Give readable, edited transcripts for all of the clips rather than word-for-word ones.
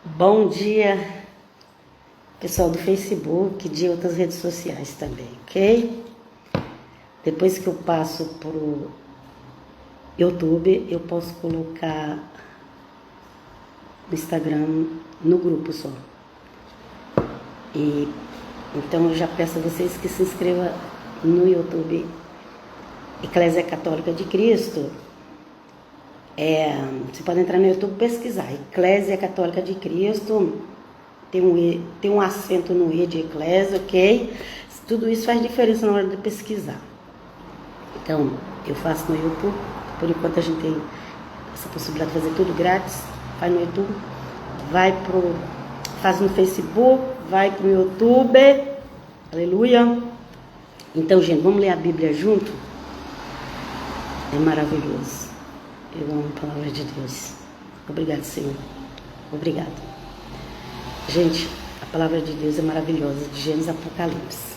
Bom dia, pessoal do Facebook, de outras redes sociais também, ok? Depois que eu passo pro YouTube, eu posso colocar no Instagram, no grupo só. E então eu já peço a vocês que se inscrevam no YouTube Eclésia Católica de Cristo. Você pode entrar no YouTube e pesquisar Eclésia Católica de Cristo, tem um acento no E de Eclésia, ok? Tudo isso faz diferença na hora de pesquisar. Então, eu faço no YouTube, por enquanto a gente tem essa possibilidade de fazer tudo grátis, faz no YouTube, faz no Facebook, vai pro YouTube, aleluia. Então, gente, vamos ler a Bíblia junto? É maravilhoso. Eu amo a palavra de Deus. Obrigado, Senhor. Obrigado. Gente, a palavra de Deus é maravilhosa, de Gênesis a Apocalipse.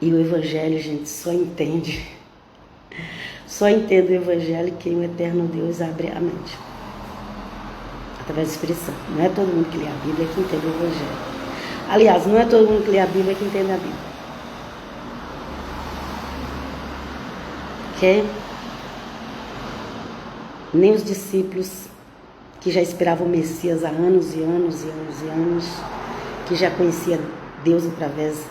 E o Evangelho, gente, só entende o Evangelho quem o eterno Deus abre a mente. Através do Espírito Santo. Não é todo mundo que lê a Bíblia que entende o Evangelho. Aliás, não é todo mundo que lê a Bíblia que entende a Bíblia. Ok? Nem os discípulos que já esperavam o Messias há anos e anos e anos e anos, que já conhecia Deus através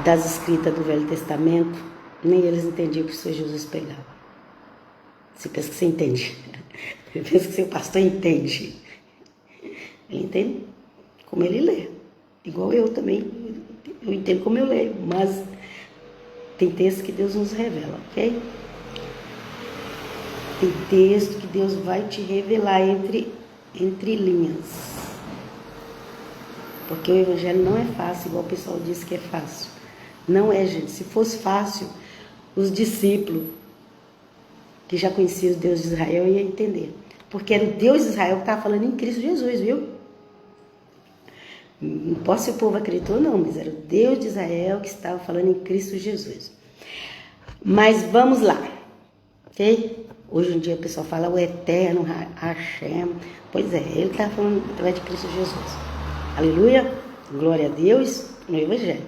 das escritas do Velho Testamento, nem eles entendiam o que o Senhor Jesus pregava. Você pensa que você entende? Você pensa que seu pastor entende? Ele entende como ele lê. Igual eu também. Eu entendo como eu leio, mas tem texto que Deus nos revela, ok? Tem texto que Deus vai te revelar entre linhas. Porque o Evangelho não é fácil, igual o pessoal diz que é fácil. Não é, gente. Se fosse fácil, os discípulos que já conheciam o Deus de Israel iam entender. Porque era o Deus de Israel que estava falando em Cristo Jesus, viu? Não posso se o povo acreditou, não, mas era o Deus de Israel que estava falando em Cristo Jesus. Mas vamos lá, ok? Hoje em dia o pessoal fala o eterno Hashem. Pois é, ele está falando através de Cristo Jesus. Aleluia, glória a Deus no Evangelho.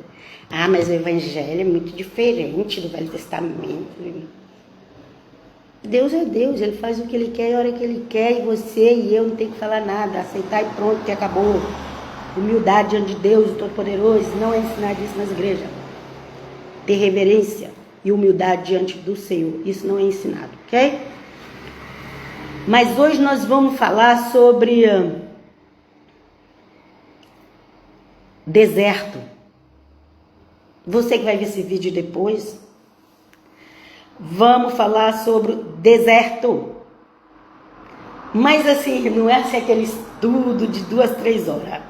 Ah, mas o Evangelho é muito diferente do Velho Testamento. Deus é Deus, Ele faz o que Ele quer, a hora que Ele quer, e você e eu não tem que falar nada, aceitar e pronto, que acabou. Humildade diante de Deus, o Todo-Poderoso, não é ensinado isso nas igrejas. Ter reverência e humildade diante do Senhor, isso não é ensinado, ok? Mas hoje nós vamos falar sobre deserto. Você que vai ver esse vídeo depois, vamos falar sobre deserto. Mas assim, não é assim aquele estudo de 2, 3 horas.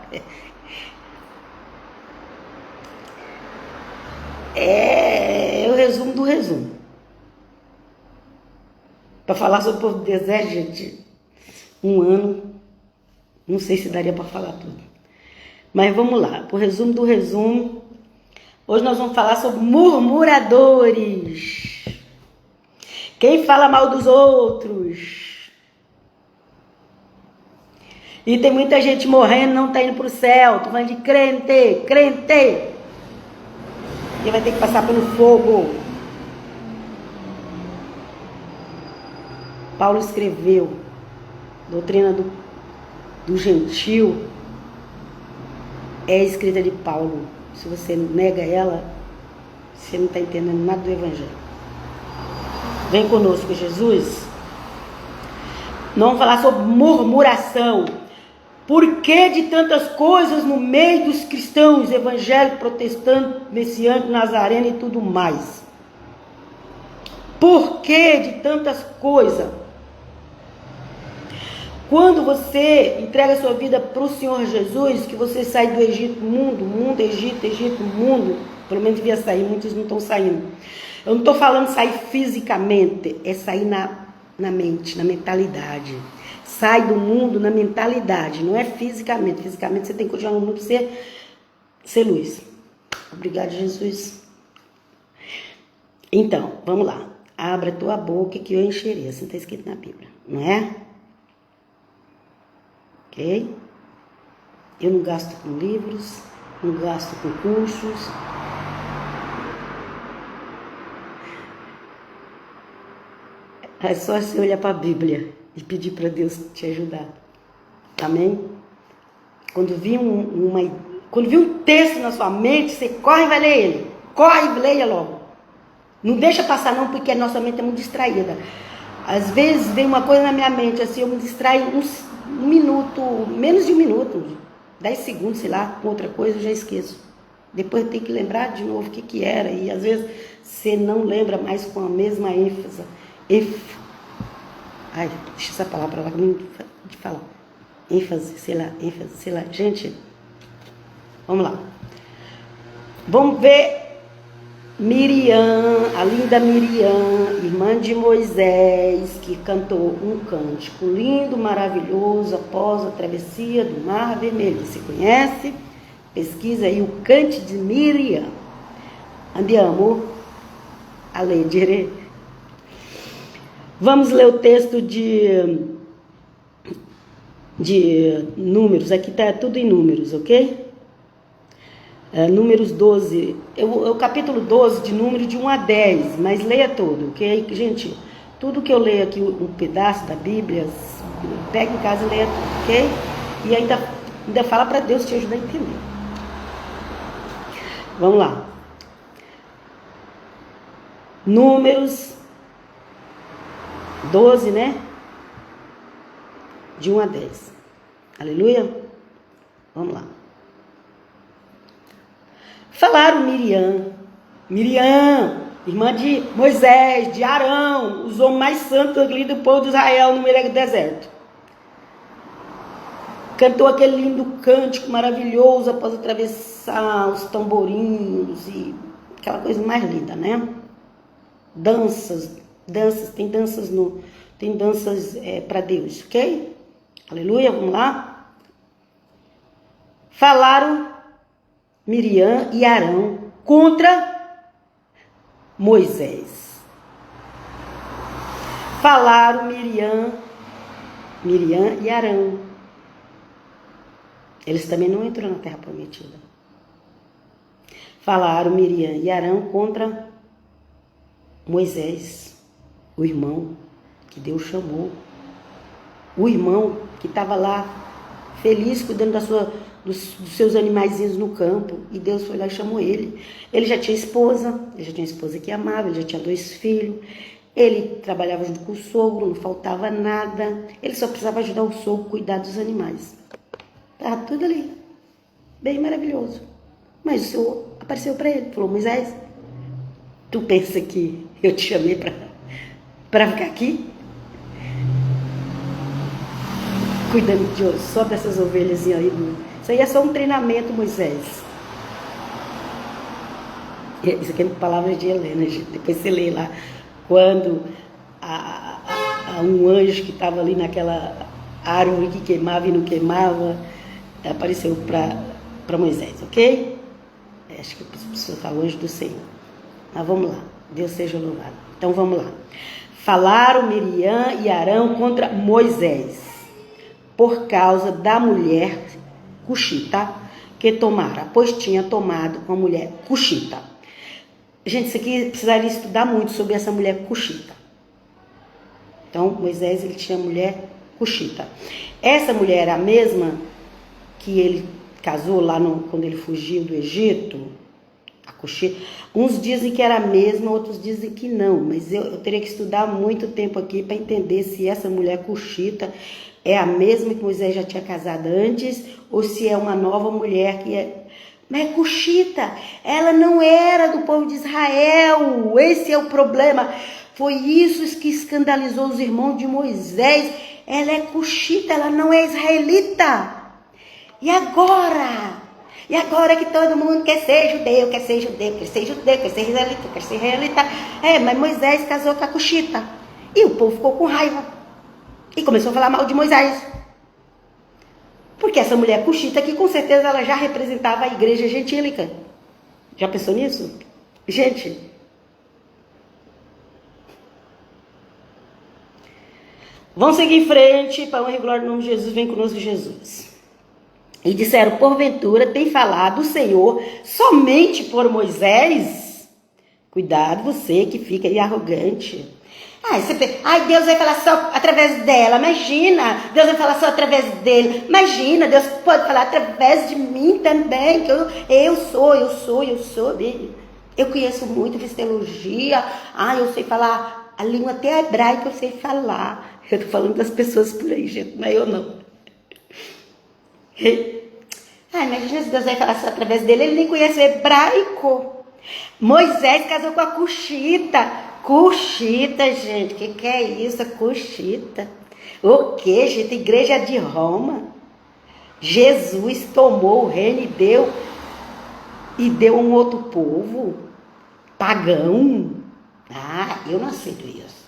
É o resumo do resumo. Para falar sobre o povo do deserto, gente, 1 ano, não sei se daria para falar tudo. Mas vamos lá, para o resumo do resumo. Hoje nós vamos falar sobre murmuradores. Quem fala mal dos outros. E tem muita gente morrendo, não está indo para o céu. Tô falando de crente. Que vai ter que passar pelo fogo. Paulo escreveu doutrina do gentil, é escrita de Paulo. Se você nega ela, você não está entendendo nada do Evangelho. Vem conosco, Jesus. Nós vamos falar sobre murmuração. Por que de tantas coisas no meio dos cristãos, evangélicos, protestantes, messiânicos, nazarenos e tudo mais? Por que de tantas coisas? Quando você entrega sua vida para o Senhor Jesus, que você sai do Egito, mundo, Egito, mundo, pelo menos devia sair, muitos não estão saindo. Eu não estou falando sair fisicamente, é sair na mente, na mentalidade. Sai do mundo na mentalidade, não é fisicamente. Fisicamente você tem que continuar no mundo para ser luz. Obrigado, Jesus. Então, vamos lá. Abra a tua boca que eu encherei. Assim está escrito na Bíblia, não é? ok? Eu não gasto com livros, não gasto com cursos. É só você olhar para a Bíblia e pedir para Deus te ajudar. Amém? Quando vir um texto na sua mente, você corre e vai ler ele. Corre e leia logo. Não deixa passar não, porque a nossa mente é muito distraída. Às vezes vem uma coisa na minha mente, assim, eu me distraio um minuto, menos de um minuto, 10 segundos, sei lá, com outra coisa, eu já esqueço. Depois eu tenho que lembrar de novo o que era, e às vezes você não lembra mais com a mesma ênfase. Ai, deixa essa palavra lá de falar. ênfase, sei lá. Gente, vamos lá. Vamos ver Miriam, a linda Miriam, irmã de Moisés, que cantou um cântico lindo, maravilhoso, após a travessia do Mar Vermelho. Você conhece? Pesquisa aí o cante de Miriam. Andiamo a leggere. Vamos ler o texto de Números. Aqui está tudo em Números, ok? Números 12, o capítulo 12 de Números de 1 a 10, mas leia todo, ok? Gente, tudo que eu leio aqui, um pedaço da Bíblia, pega em casa e leia tudo, ok? E ainda fala para Deus te ajudar a entender. Vamos lá. Números 12, né? De 1 a 10. Aleluia? Vamos lá. Falaram Miriam, irmã de Moisés, de Arão, os homens mais santos ali do povo de Israel no meio do deserto. Cantou aquele lindo cântico maravilhoso após atravessar os tamborinhos e aquela coisa mais linda, né? Danças, tem danças para Deus, ok? Aleluia, vamos lá? Falaram Miriam e Arão contra Moisés. Falaram Miriam e Arão. Eles também não entraram na terra prometida. Falaram Miriam e Arão contra Moisés, o irmão que Deus chamou. O irmão que estava lá feliz cuidando dos seus animaizinhos no campo, e Deus foi lá e chamou ele. Ele já tinha esposa que amava, ele já tinha 2 filhos, ele trabalhava junto com o sogro, não faltava nada, ele só precisava ajudar o sogro a cuidar dos animais. Estava tudo ali, bem maravilhoso. Mas o Senhor apareceu para ele, falou: Moisés, tu pensa que eu te chamei para ficar aqui? Cuidando só dessas ovelhas aí. Isso aí é só um treinamento, Moisés. Isso aqui é palavra de Helena, gente. Depois você lê lá. Quando um anjo que estava ali naquela árvore que queimava e não queimava, apareceu para Moisés, ok? Acho que a pessoa fala o anjo do Senhor. Mas vamos lá. Deus seja louvado. Então vamos lá. Falaram Miriam e Arão contra Moisés por causa da mulher cuxita que tomara, pois tinha tomado uma mulher cuxita. Gente, isso aqui precisaria estudar muito sobre essa mulher cuxita. Então, Moisés, ele tinha mulher cuxita. Essa mulher era a mesma que ele casou lá quando ele fugiu do Egito, a cuxita. Uns dizem que era a mesma, outros dizem que não, mas eu teria que estudar muito tempo aqui para entender se essa mulher cuxita é a mesma que Moisés já tinha casado antes, ou se é uma nova mulher que é... Mas cuxita, ela não era do povo de Israel, esse é o problema. Foi isso que escandalizou os irmãos de Moisés. Ela é cuxita, ela não é israelita. E agora? E agora que todo mundo quer ser judeu, quer ser israelita. Mas Moisés casou com a cuxita. E o povo ficou com raiva. E começou a falar mal de Moisés. Porque essa mulher cuxita aqui, com certeza, ela já representava a igreja gentílica. Já pensou nisso? Gente. Vão seguir em frente, para honra e glória no nome de Jesus, vem conosco Jesus. E disseram, porventura tem falado o Senhor somente por Moisés? Cuidado você que fica aí arrogante. Ai, Deus vai falar só através dela, imagina. Deus vai falar só através dele, imagina. Deus pode falar através de mim também, que eu sou dele. Eu conheço muito, fiz teologia. Eu sei falar a língua até hebraica, eu sei falar. Eu tô falando das pessoas por aí, gente, não é eu não. Imagina se Deus vai falar só através dele, ele nem conhece o hebraico. Moisés casou com a Cuxita. Cuxita, gente, que é isso, a Cuxita? O que, gente? Igreja de Roma. Jesus tomou o reino e deu um outro povo pagão. Eu não aceito isso.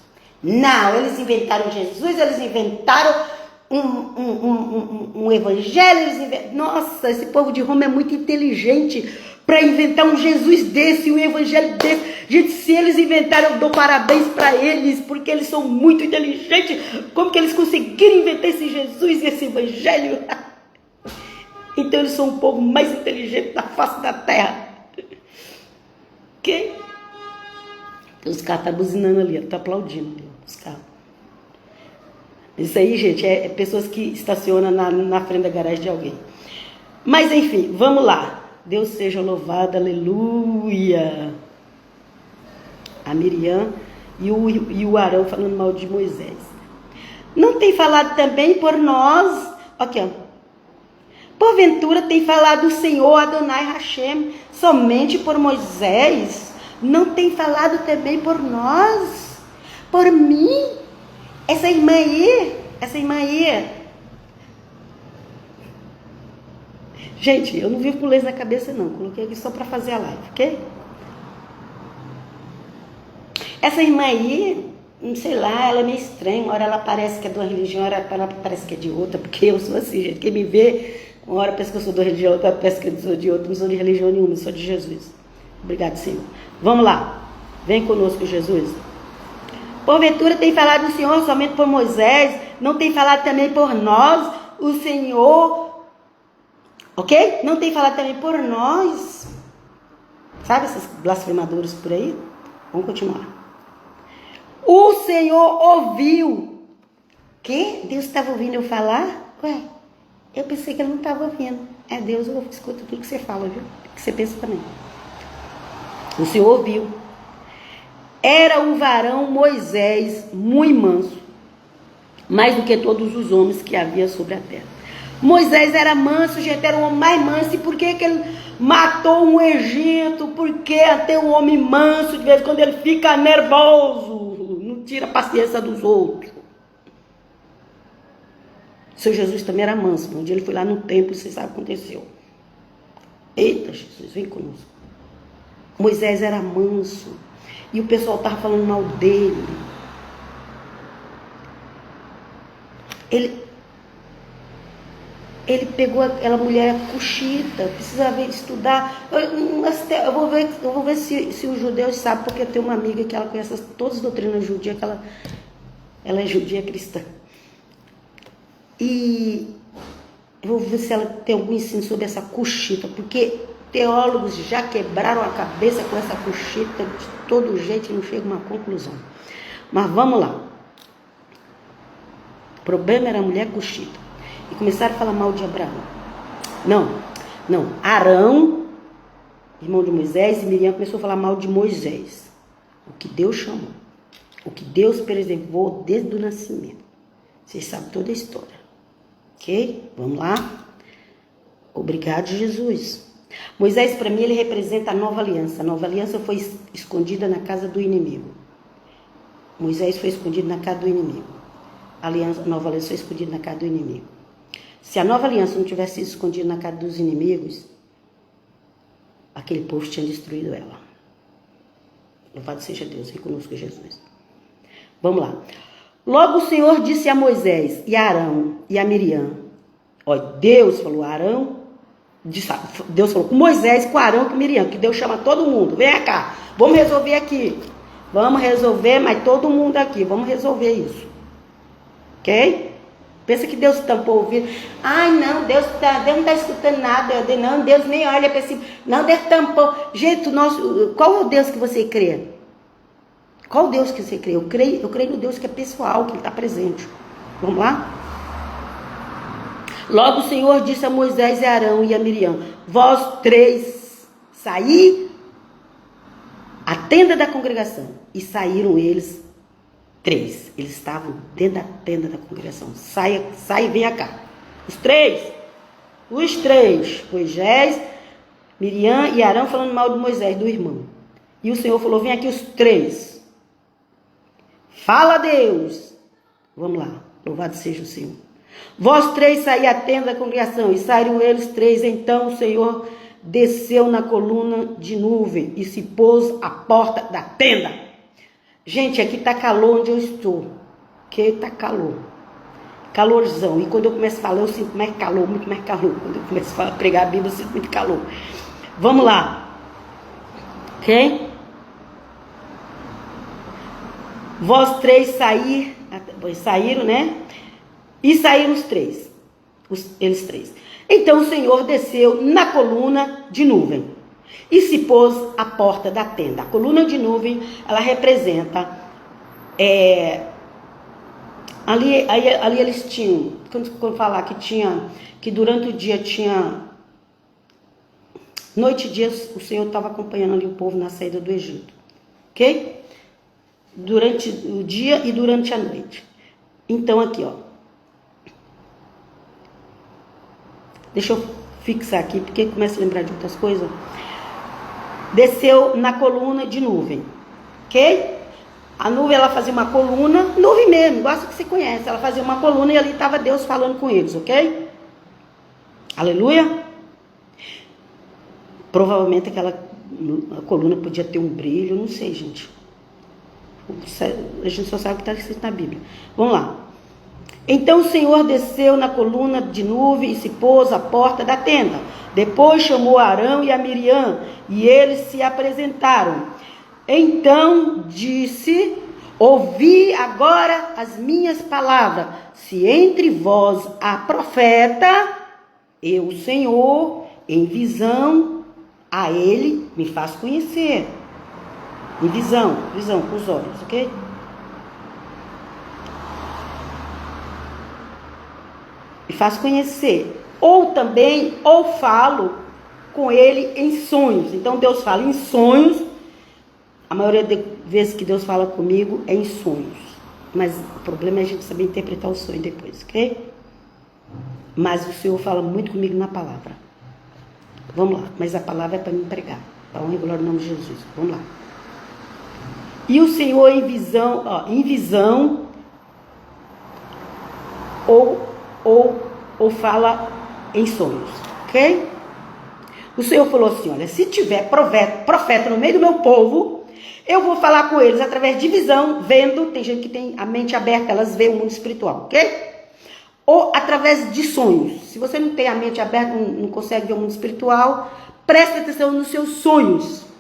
Não, eles inventaram Jesus, eles inventaram um evangelho. Nossa, esse povo de Roma é muito inteligente para inventar um Jesus desse, um evangelho desse. Gente, se eles inventaram, eu dou parabéns para eles, porque eles são muito inteligentes. Como que eles conseguiram inventar esse Jesus e esse evangelho? Então eles são o povo mais inteligente da face da terra. Ok? Os carros estão buzinando ali, estão aplaudindo ali, os carros. Isso aí, gente, é pessoas que estacionam na frente da garagem de alguém. Mas enfim, vamos lá. Deus seja louvado, aleluia. A Miriam e o Arão falando mal de Moisés. Não tem falado também por nós, aqui ó. Porventura tem falado o Senhor Adonai Hashem somente por Moisés? Não tem falado também por nós? Por mim? Essa irmã aí. Gente, eu não vivo com leis na cabeça não. Coloquei aqui só para fazer a live, ok? Essa irmã aí, não sei lá, ela é meio estranha. Uma hora ela parece que é de uma religião, uma hora ela parece que é de outra. Porque eu sou assim, gente. Quem me vê, uma hora pensa que eu sou de uma religião, outra pensa que eu sou de outra. Não sou de religião nenhuma, eu sou de Jesus. Obrigado, Senhor. Vamos lá. Vem conosco, Jesus. Porventura tem falado o Senhor somente por Moisés, não tem falado também por nós, o Senhor, ok? Não tem falado também por nós. Sabe esses blasfemadores por aí? Vamos continuar. O Senhor ouviu. Que? Deus estava ouvindo eu falar? Ué, eu pensei que ele não estava ouvindo. É, Deus escuta tudo que você fala, viu? O que você pensa também. O Senhor ouviu. Era um varão Moisés muito manso, mais do que todos os homens que havia sobre a terra. Moisés era manso, gente, era o homem mais manso. E por que ele matou um Egito? Porque até um homem manso, de vez em quando ele fica nervoso, não tira a paciência dos outros. Seu Jesus também era manso. Um dia ele foi lá no templo e você sabe o que aconteceu. Eita, Jesus, vem conosco. Moisés era manso. E o pessoal estava falando mal dele. Ele pegou aquela mulher Cuxita, precisava estudar. Eu vou ver se os judeus sabem, porque tem uma amiga que ela conhece todas as doutrinas judias, que ela é judia cristã. E eu vou ver se ela tem algum ensino sobre essa Cuxita, porque teólogos já quebraram a cabeça com essa Cuxita de todo jeito e não chega a uma conclusão. Mas vamos lá. O problema era a mulher Cuxita. E começaram a falar mal de Abraão. Não. Arão, irmão de Moisés, e Miriam começou a falar mal de Moisés. O que Deus chamou. O que Deus preservou desde o nascimento. Vocês sabem toda a história. Ok? Vamos lá. Obrigado, Jesus. Moisés, para mim, ele representa a nova aliança. A nova aliança foi escondida na casa do inimigo. Moisés foi escondido na casa do inimigo. A nova aliança foi escondida na casa do inimigo. Se a nova aliança não tivesse sido escondida na casa dos inimigos, aquele povo tinha destruído ela. Louvado seja Deus, vem conosco Jesus. Vamos lá. Logo o Senhor disse a Moisés e a Arão e a Miriam. Olha, Deus falou a Arão. Deus falou com Moisés, com Arão, com Miriam, que Deus chama todo mundo. Vem cá, vamos resolver aqui. Vamos resolver, mas todo mundo aqui, vamos resolver isso. Ok? Pensa que Deus tampou o ouvido. Ai, não, Deus não está escutando nada. Não, Deus nem olha para cima. Não, Deus tampou. Gente, qual é o Deus que você crê? Qual o Deus que você crê? Eu creio no Deus que é pessoal, que está presente. Vamos lá? Logo o Senhor disse a Moisés e a Arão e a Miriam: vós três saí a tenda da congregação. E saíram eles três. Eles estavam dentro da tenda da congregação. Sai e venha cá. Os três. Moisés, Miriam e Arão falando mal de Moisés, do irmão. E o Senhor falou: vem aqui os três. Fala a Deus. Vamos lá. Louvado seja o Senhor. Vós três saí a tenda da congregação. E saíram eles três. Então o Senhor desceu na coluna de nuvem e se pôs à porta da tenda. Gente, aqui tá calor onde eu estou. Que tá calor. Calorzão. E quando eu começo a falar, eu sinto mais calor, muito mais calor. Quando eu começo a pregar a Bíblia, eu sinto muito calor. Vamos lá. Ok? Vós três saíram, né? E saíram os três. Eles três. Então o Senhor desceu na coluna de nuvem e se pôs à porta da tenda. A coluna de nuvem, ela representa... Ali eles tinham... Quando falar que durante o dia tinha... Noite e dia o Senhor estava acompanhando ali o povo na saída do Egito. Ok? Durante o dia e durante a noite. Então aqui, ó. Deixa eu fixar aqui, porque começa a lembrar de outras coisas. Desceu na coluna de nuvem, ok? A nuvem, ela fazia uma coluna, nuvem mesmo, igual que você conhece. Ela fazia uma coluna e ali estava Deus falando com eles, ok? Aleluia? Provavelmente aquela coluna podia ter um brilho, não sei, gente. A gente só sabe o que está escrito na Bíblia. Vamos lá. Então o Senhor desceu na coluna de nuvem e se pôs à porta da tenda. Depois chamou Arão e a Miriam e eles se apresentaram. Então disse: ouvi agora as minhas palavras. Se entre vós há profeta, eu, Senhor, em visão, a ele me faz conhecer. Em visão com os olhos, ok? Me faz conhecer. Ou falo com ele em sonhos. Então Deus fala em sonhos. A maioria das vezes que Deus fala comigo é em sonhos. Mas o problema é a gente saber interpretar o sonho depois, ok? Mas o Senhor fala muito comigo na palavra. Vamos lá. Mas a palavra é para me pregar. Para honra e glória no nome de Jesus. Vamos lá. E o Senhor em visão, ou fala em sonhos, ok? O Senhor falou assim: olha, se tiver profeta no meio do meu povo, eu vou falar com eles através de visão, vendo. Tem gente que tem a mente aberta, elas veem o mundo espiritual, ok? Ou através de sonhos. Se você não tem a mente aberta, não consegue ver o mundo espiritual, preste atenção nos seus sonhos.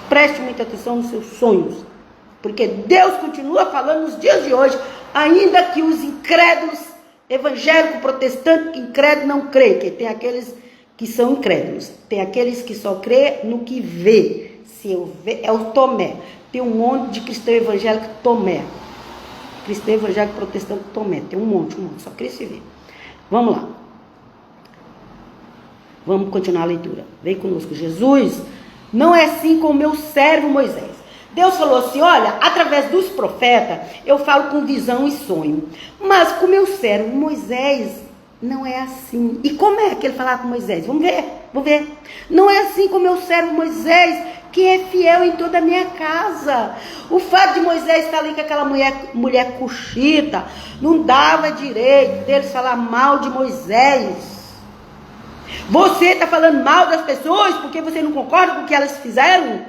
Preste muita atenção nos seus sonhos. Porque Deus continua falando nos dias de hoje, ainda que os incrédulos, evangélico, protestante, incrédulo não crê, que tem aqueles que são incrédulos, tem aqueles que só crê no que vê. Se eu ver, é o Tomé. Tem um monte de cristão evangélico Tomé. Cristão evangélico protestante Tomé. Tem um monte, só crê se vê. Vamos lá. Vamos continuar a leitura. Vem conosco. Jesus, não é assim com o meu servo Moisés. Deus falou assim: olha, através dos profetas, eu falo com visão e sonho. Mas com o meu servo Moisés, não é assim. E como é que ele falava com Moisés? Vamos ver. Não é assim com o meu servo Moisés, que é fiel em toda a minha casa. O fato de Moisés estar ali com aquela mulher cuxita, não dava direito deles falar mal de Moisés. Você está falando mal das pessoas porque você não concorda com o que elas fizeram?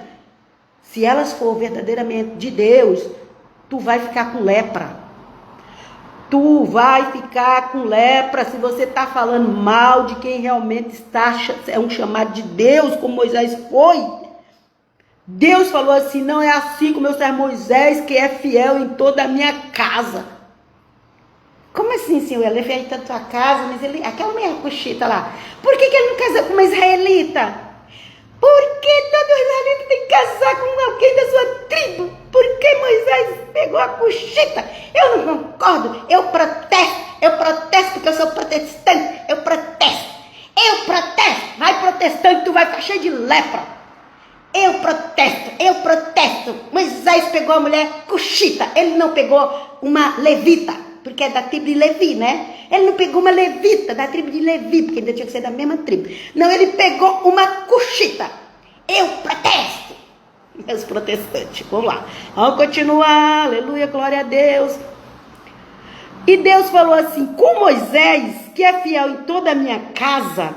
Se elas for verdadeiramente de Deus, tu vai ficar com lepra. Tu vai ficar com lepra se você está falando mal de quem realmente é um chamado de Deus, como Moisés foi. Deus falou assim: não é assim com o meu servo Moisés, que é fiel em toda a minha casa. como assim, senhor? Eu levei tanto a tua casa, mas ele, aquela mulher cuxita lá, por que ele não casou com uma israelita? Porque todo israelita tem que casar com alguém da sua tribo. Por que Moisés pegou a cuxita? Eu não concordo, eu protesto porque eu sou protestante, eu protesto. Vai protestando, tu vai ficar cheio de lepra. Eu protesto. Moisés pegou a mulher cuxita, ele não pegou uma levita, porque é da tribo de Levi, né? Ele não pegou uma levita da tribo de Levi, porque ainda tinha que ser da mesma tribo. Não, ele pegou uma cuxita. Eu protesto. Meus protestantes, vamos lá. Vamos continuar, aleluia, glória a Deus. E Deus falou assim, com Moisés, que é fiel em toda a minha casa,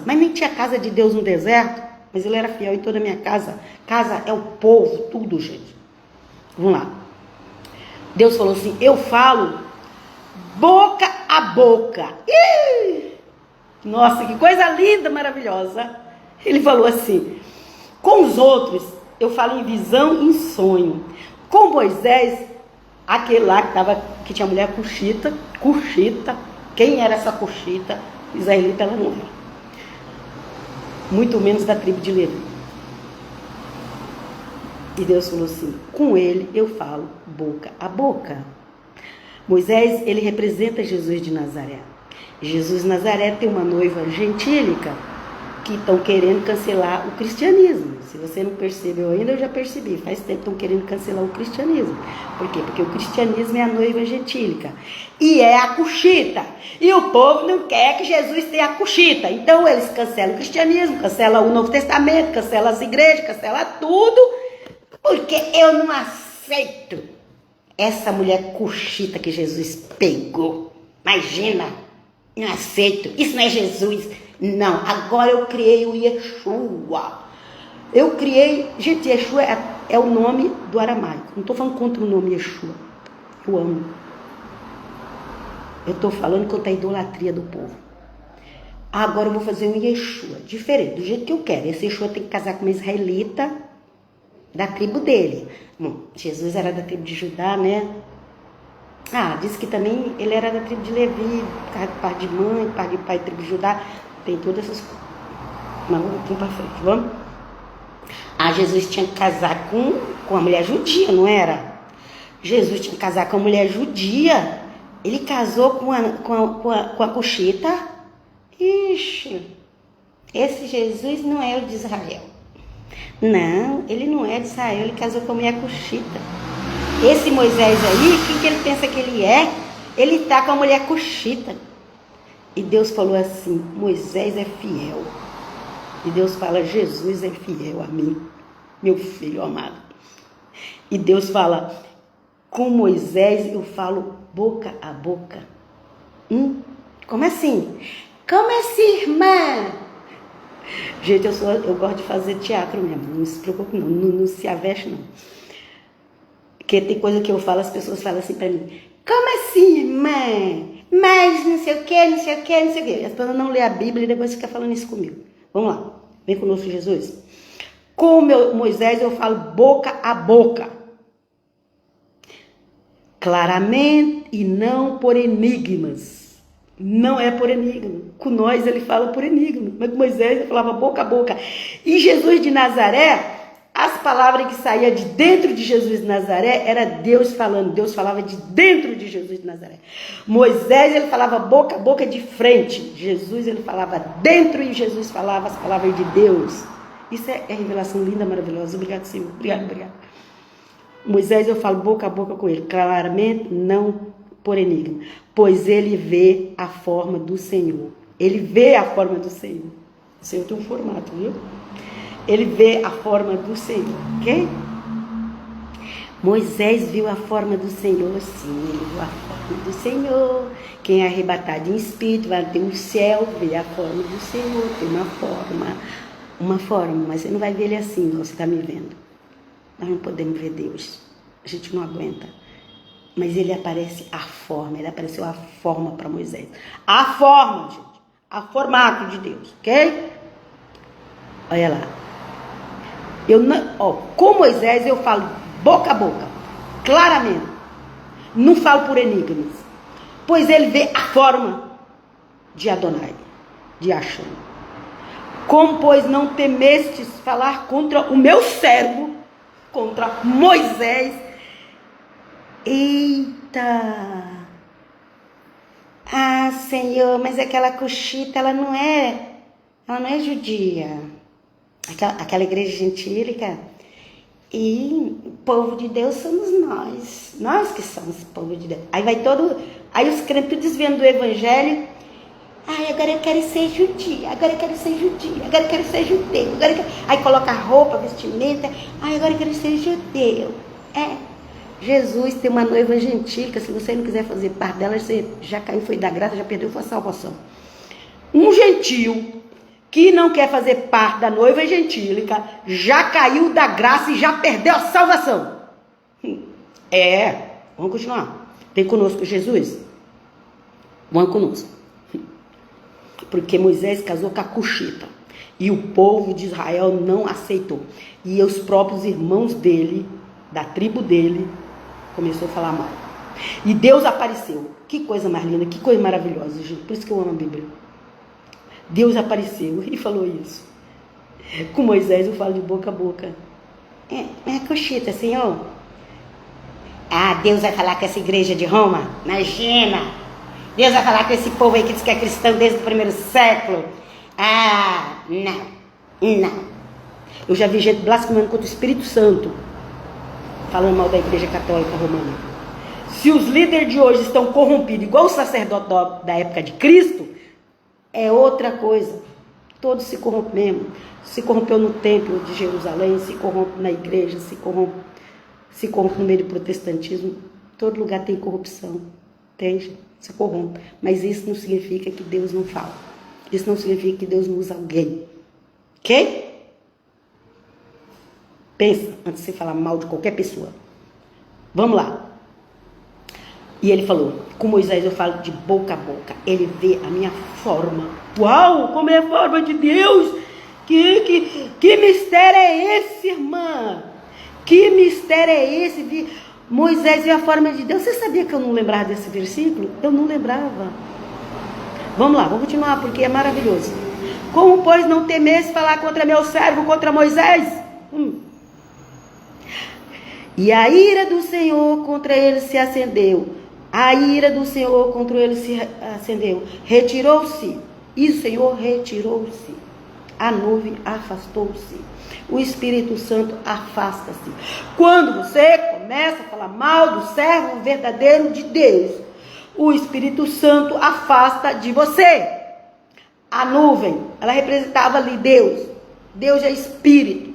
mas nem tinha casa de Deus no deserto, mas ele era fiel em toda a minha casa. Casa é o povo, tudo, gente. Vamos lá. Deus falou assim, eu falo boca a boca. Ih! Nossa, que coisa linda, maravilhosa. Ele falou assim, com os outros eu falo em visão e em sonho. Com Moisés, aquele lá que tinha mulher cuxita. Quem era essa cuxita? Israelita, ela não era. Muito menos da tribo de Levi. E Deus falou assim, com ele eu falo boca a boca. Moisés, ele representa Jesus de Nazaré. Jesus de Nazaré tem uma noiva gentílica que estão querendo cancelar o cristianismo. Se você não percebeu ainda, eu já percebi. Faz tempo que estão querendo cancelar o cristianismo. Por quê? Porque o cristianismo é a noiva gentílica. E é a cuxita. E o povo não quer que Jesus tenha a cuxita. Então eles cancelam o cristianismo, cancelam o Novo Testamento, cancelam as igrejas, cancelam tudo. Porque eu não aceito essa mulher cuxita que Jesus pegou. Imagina, não aceito. Isso não é Jesus. Não, agora eu criei o Yeshua. Gente, Yeshua é o nome do aramaico. Não estou falando contra o nome Yeshua. Eu amo. Eu estou falando contra a idolatria do povo. Agora eu vou fazer um Yeshua, diferente, do jeito que eu quero. Esse Yeshua tem que casar com uma israelita da tribo dele. Bom, Jesus era da tribo de Judá, né? Diz que também ele era da tribo de Levi, pai de mãe, pai de pai da tribo de Judá. Tem todas essas coisas. Mas vamos aqui para frente, vamos? Jesus tinha que casar com a mulher judia, não era? Jesus tinha que casar com a mulher judia. Ele casou com a cuxita. Ixi, esse Jesus não é o de Israel. Não, ele não é de Israel, ele casou com a mulher cuxita. Esse Moisés aí, quem que ele pensa que ele é? Ele está com a mulher cuxita. E Deus falou assim, Moisés é fiel. E Deus fala, Jesus é fiel a mim, meu filho amado. E Deus fala, com Moisés eu falo boca a boca. Como assim? Como assim, irmã? Gente, eu gosto de fazer teatro mesmo, não se preocupe não se aveste não. Porque tem coisa que eu falo, as pessoas falam assim pra mim, como assim, irmã? Mas não sei o que. As pessoas não lêem a Bíblia e depois ficam falando isso comigo. Vamos lá, vem conosco, Jesus. Com Moisés eu falo boca a boca. Claramente e não por enigmas. Não é por enigma. Com nós ele fala por enigma. Mas com Moisés ele falava boca a boca. E Jesus de Nazaré, as palavras que saíam de dentro de Jesus de Nazaré, era Deus falando. Deus falava de dentro de Jesus de Nazaré. Moisés ele falava boca a boca de frente. Jesus ele falava dentro e Jesus falava as palavras de Deus. Isso é revelação linda, maravilhosa. Obrigado, Senhor. Obrigado. Moisés eu falo boca a boca com ele. Claramente não por enigma, pois ele vê a forma do Senhor. Ele vê a forma do Senhor. O Senhor tem um formato, viu? Ele vê a forma do Senhor, ok? Moisés viu a forma do Senhor, sim, ele viu a forma do Senhor. Quem é arrebatado em espírito vai ter um céu, vê a forma do Senhor, tem uma forma, mas você não vai ver ele assim, igual você está me vendo. Nós não podemos ver Deus, a gente não aguenta. Mas ele apareceu a forma para Moisés. A forma, gente. A formato de Deus, ok? Olha lá. Com Moisés eu falo boca a boca, claramente. Não falo por enigmas. pois ele vê a forma de Adonai, de Hashem. Como, pois, não temestes falar contra o meu servo, contra Moisés? Eita! Ah, Senhor, mas aquela cuxita, ela não é judia. Aquela igreja gentílica. E o povo de Deus somos nós que somos o povo de Deus. Aí os crentes desviando do evangelho. Ai, agora eu quero ser judia, agora eu quero ser judia, agora eu quero ser judeu. Aí coloca roupa, vestimenta. Ai, agora eu quero ser judeu. Jesus tem uma noiva gentílica. Se você não quiser fazer parte dela, você já caiu, foi da graça, já perdeu a salvação. Um gentil que não quer fazer parte da noiva gentílica, já caiu da graça e já perdeu a salvação. Vamos continuar. Vem conosco, Jesus. Vamos conosco. Porque Moisés casou com a cuxita. E o povo de Israel não aceitou. E os próprios irmãos dele, da tribo dele, começou a falar mal. E Deus apareceu. Que coisa mais linda, que coisa maravilhosa, gente. Por isso que eu amo a Bíblia. Deus apareceu e falou isso. Com Moisés eu falo de boca a boca. Cuxita, Senhor. Deus vai falar com essa igreja de Roma? Imagina. Deus vai falar com esse povo aí que diz que é cristão desde o primeiro século? Não. Eu já vi gente blasfemando contra o Espírito Santo, falando mal da igreja católica romana. Se os líderes de hoje estão corrompidos, igual o sacerdote da época de Cristo, é outra coisa. Todos se corrompemos. Se corrompeu no templo de Jerusalém, se corrompe na igreja, se corrompe no meio do protestantismo. Todo lugar tem corrupção. Entende? Se corrompe. Mas isso não significa que Deus não fala. Isso não significa que Deus não usa alguém. Ok? Pensa antes de você falar mal de qualquer pessoa. Vamos lá. E ele falou, com Moisés eu falo de boca a boca. Ele vê a minha forma. Uau, como é a forma de Deus. Que mistério é esse, irmã? Que mistério é esse? Moisés vê a forma de Deus. Você sabia que eu não lembrava desse versículo? Eu não lembrava. Vamos lá, vamos continuar, porque é maravilhoso. Como, pois, não temesse falar contra meu servo, contra Moisés? E a ira do Senhor contra ele se acendeu. A ira do Senhor contra ele se acendeu. Retirou-se. E o Senhor retirou-se. A nuvem afastou-se. O Espírito Santo afasta-se. Quando você começa a falar mal do servo verdadeiro de Deus, o Espírito Santo afasta de você. A nuvem, ela representava ali Deus. Deus é Espírito.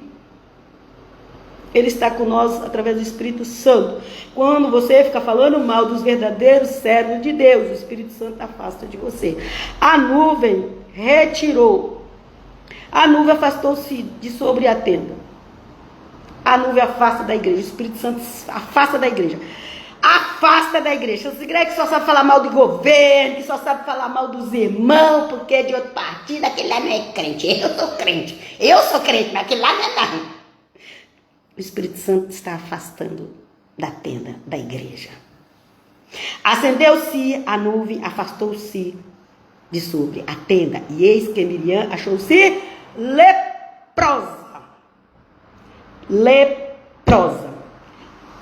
Ele está com nós através do Espírito Santo. Quando você fica falando mal dos verdadeiros servos de Deus, o Espírito Santo afasta de você. A nuvem retirou. A nuvem afastou-se de sobre a tenda. A nuvem afasta da igreja. O Espírito Santo afasta da igreja. Afasta da igreja. Os igrejas que só sabem falar mal do governo, que só sabem falar mal dos irmãos, porque é de outro partido, aquele lá não é crente. Eu sou crente, mas aquele lá não é não. O Espírito Santo está afastando da tenda da igreja. Acendeu-se a nuvem, afastou-se de sobre a tenda. E eis que Miriam achou-se leprosa. Leprosa.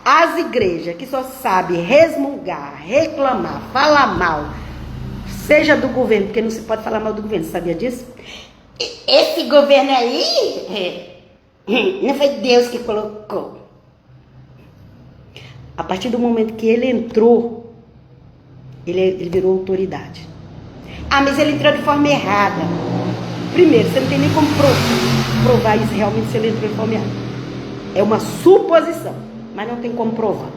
As igrejas que só sabem resmungar, reclamar, falar mal, seja do governo, porque não se pode falar mal do governo, sabia disso? Esse governo aí... não foi Deus que colocou. A partir do momento que ele entrou, ele virou autoridade. Mas ele entrou de forma errada. Primeiro, você não tem nem como provar isso realmente se ele entrou de forma errada. É uma suposição, mas não tem como provar.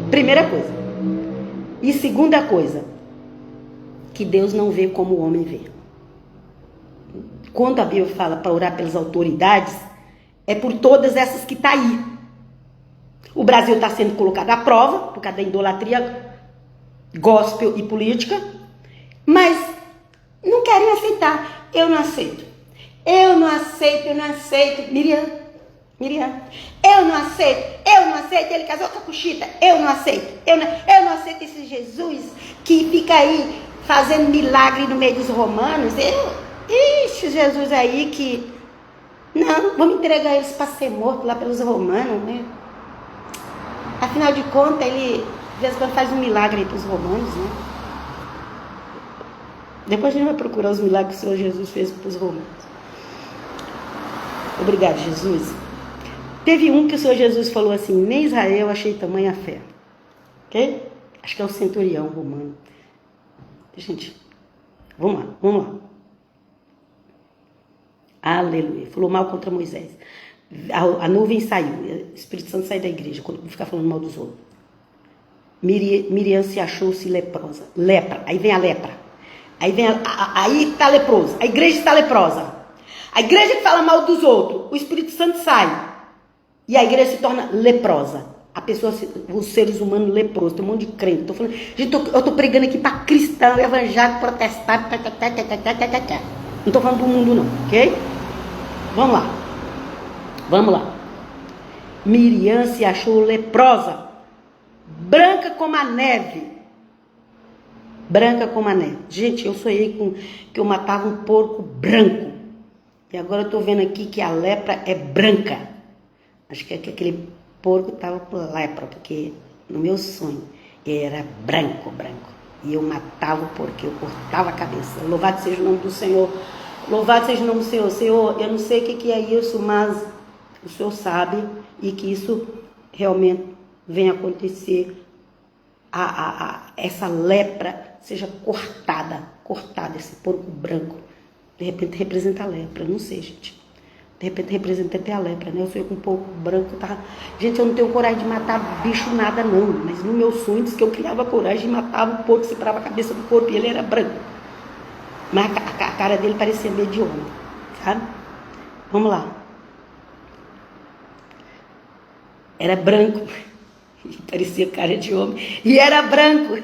Primeira coisa. E segunda coisa, que Deus não vê como o homem vê. Quando a Bíblia fala para orar pelas autoridades, é por todas essas que estão aí. O Brasil está sendo colocado à prova, por causa da idolatria gospel e política, mas não querem aceitar. Eu não aceito. Miriam, Miriam, eu não aceito, ele casou com a Cuxita, eu não aceito, eu não aceito esse Jesus que fica aí fazendo milagre no meio dos romanos, ixi, Jesus aí que, não, vamos entregar eles para ser morto lá pelos romanos, né? Afinal de contas, ele, de vez em quando, faz um milagre aí para os romanos, né? Depois a gente vai procurar os milagres que o Senhor Jesus fez para os romanos. Obrigado, Jesus. Teve um que o Senhor Jesus falou assim, nem Israel achei tamanha fé. Ok? Acho que é o centurião romano. Gente, vamos lá. Aleluia. Falou mal contra Moisés. A nuvem saiu. O Espírito Santo sai da igreja quando fica falando mal dos outros. Miriam se achou-se leprosa. Lepra. Aí vem a lepra. Aí está leproso. A igreja está leprosa. A igreja que fala mal dos outros. O Espírito Santo sai. E a igreja se torna leprosa. A pessoa, os seres humanos leprosos. Tem um monte de crente. Tô falando, gente, eu estou pregando aqui para cristão, evangélico, protestante. Não estou falando para o mundo não, ok? Vamos lá. Miriam se achou leprosa. Branca como a neve. Branca como a neve. Gente, eu sonhei que eu matava um porco branco. E agora eu estou vendo aqui que a lepra é branca. Acho que aquele porco estava com lepra, porque no meu sonho era branco. E eu matava o porco, eu cortava a cabeça. Louvado seja o nome do Senhor. Louvado seja o nome do Senhor. Senhor, eu não sei o que é isso, mas o Senhor sabe e que isso realmente venha acontecer. Essa lepra seja cortada, esse porco branco. De repente representa a lepra, não sei, gente. De repente representa até a lepra, né? Eu sou com um porco branco, tá? Gente, eu não tenho coragem de matar bicho nada, não. Mas no meu sonho diz que eu criava coragem e matava o porco, separava a cabeça do corpo e ele era branco. Mas a cara dele parecia meio de homem, sabe? Vamos lá. Era branco. Parecia cara de homem. E era branco.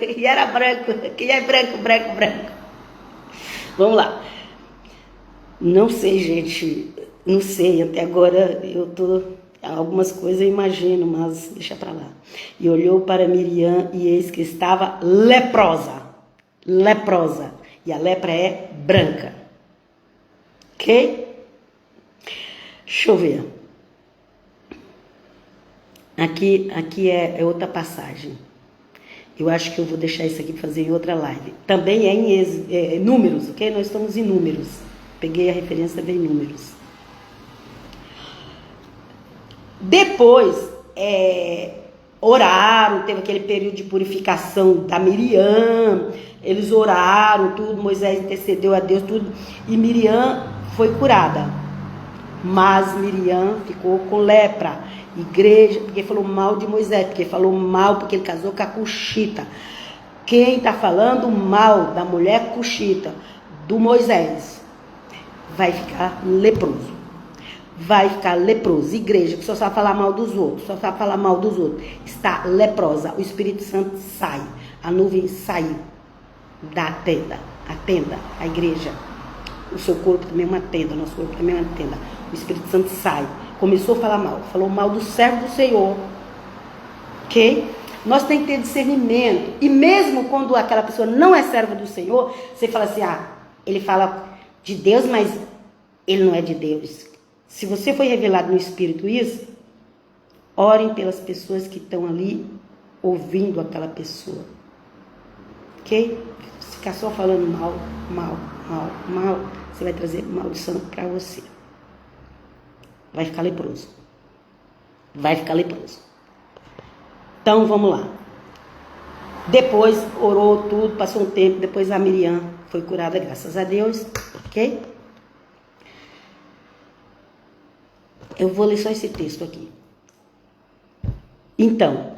Quem é branco? Vamos lá. Não sei, gente. Não sei. Até agora eu tô... Algumas coisas eu imagino, mas deixa pra lá. E olhou para Miriam e eis que estava leprosa. E a lepra é branca. Ok? Deixa eu ver. Aqui é outra passagem. Eu acho que eu vou deixar isso aqui para fazer em outra live. Também é em números, ok? Nós estamos em números. Peguei a referência de números. Depois, oraram, teve aquele período de purificação da Miriam. Eles oraram, tudo. Moisés intercedeu a Deus, tudo. E Miriam foi curada. Mas Miriam ficou com lepra. Igreja, porque falou mal de Moisés, porque falou mal porque ele casou com a Cuxita. Quem está falando mal da mulher Cuxita, do Moisés, vai ficar leproso. Igreja que só sabe falar mal dos outros, está leprosa. O Espírito Santo sai. A nuvem saiu da tenda. A igreja. O seu corpo também é uma tenda, o nosso corpo também é uma tenda. O Espírito Santo sai. Começou a falar mal. Falou mal do servo do Senhor. Ok? Nós temos que ter discernimento. E mesmo quando aquela pessoa não é serva do Senhor, você fala assim, ele fala de Deus, mas ele não é de Deus. Se você foi revelado no Espírito isso, orem pelas pessoas que estão ali ouvindo aquela pessoa. Ok? Se ficar só falando mal, você vai trazer maldição para você. Vai ficar leproso. Então, vamos lá. Depois, orou tudo, passou um tempo, depois a Miriam foi curada, graças a Deus. Ok? Eu vou ler só esse texto aqui. Então,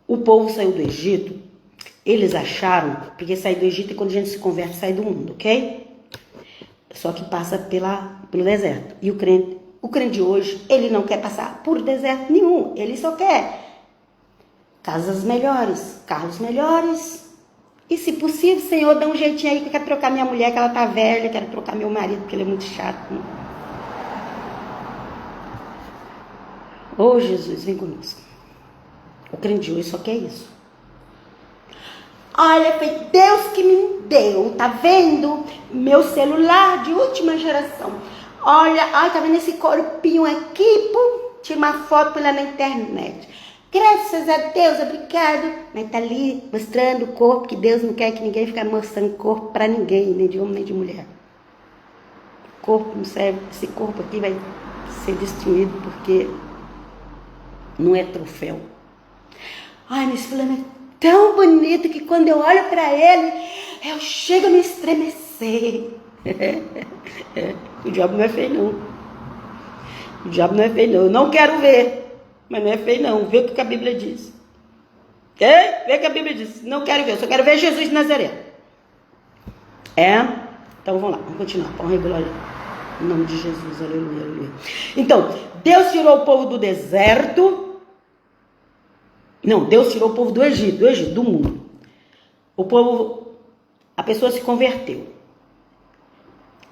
o povo saiu do Egito, eles acharam, porque sair do Egito é quando a gente se converte, sai do mundo, ok? Só que passa pelo deserto. E o crente de hoje, ele não quer passar por deserto nenhum. Ele só quer casas melhores, carros melhores. E se possível, Senhor, dá um jeitinho aí que eu quero trocar minha mulher, que ela tá velha, quero trocar meu marido, porque ele é muito chato. Oh, Jesus, vem conosco. O crente de hoje só quer isso. Olha, foi Deus que me deu, tá vendo? Meu celular de última geração. Olha, tá vendo esse corpinho aqui? Pum, tira uma foto por lá na internet. Graças a Deus, obrigado. Mas tá ali mostrando o corpo, que Deus não quer que ninguém fique mostrando corpo pra ninguém, nem de homem nem de mulher. O corpo não serve, esse corpo aqui vai ser destruído porque não é troféu. Ai, mas fulano é tão bonito que quando eu olho pra ele, eu chego a me estremecer. O diabo não é feio, não. O diabo não é feio, não. Eu não quero ver, mas não é feio, não. Vê o que a Bíblia diz. Ok? Vê o que a Bíblia diz. Não quero ver, eu só quero ver Jesus de Nazaré. Então vamos lá, vamos continuar. Vamos regular em nome de Jesus, aleluia, aleluia. Então, Deus tirou o povo do deserto. Não, Deus tirou o povo do Egito, do mundo. O povo, a pessoa se converteu.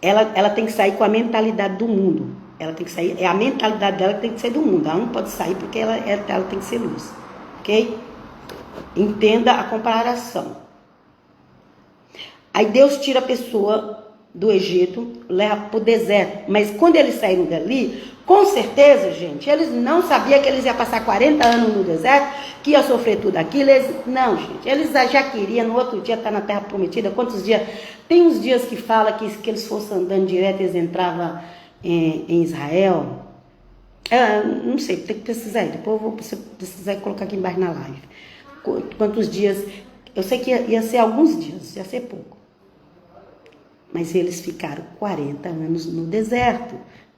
Ela tem que sair com a mentalidade do mundo. Ela tem que sair, é a mentalidade dela que tem que ser do mundo. Ela não pode sair porque ela tem que ser luz. Ok? Entenda a comparação. Aí Deus tira a pessoa do Egito, leva para o deserto. Mas quando eles saíram dali, com certeza, gente, eles não sabiam que eles iam passar 40 anos no deserto, que ia sofrer tudo aquilo. Não, gente, eles já queriam no outro dia estar na Terra Prometida. Quantos dias? Tem uns dias que fala que eles fossem andando direto, eles entravam em Israel. Não sei, tem que pesquisar aí. Depois eu vou precisar colocar aqui embaixo na live. Quantos dias? Eu sei que ia ser alguns dias, ia ser pouco. Mas eles ficaram 40 anos no deserto.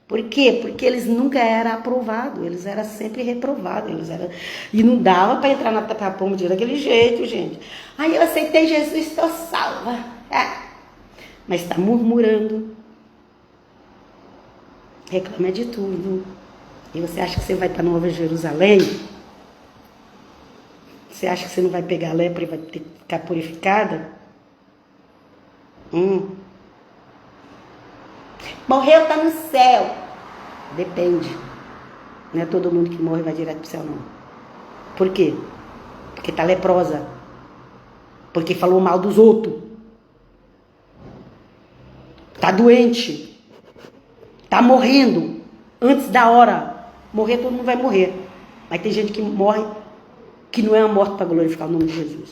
Por quê? Porque eles nunca eram aprovados, eles eram sempre reprovados. E não dava para entrar na Terra Prometida daquele jeito, gente. Aí eu aceitei Jesus, estou salva. Mas está murmurando. Reclama de tudo. E você acha que você vai para Nova Jerusalém? Você acha que você não vai pegar lepra e vai ter que ficar purificada? Morreu, está no céu. Depende. Não é todo mundo que morre vai direto para o céu, não. Por quê? Porque está leprosa. Porque falou mal dos outros. Está doente. Está morrendo. Antes da hora. Morrer, todo mundo vai morrer. Mas tem gente que morre que não é a morte para glorificar o nome de Jesus.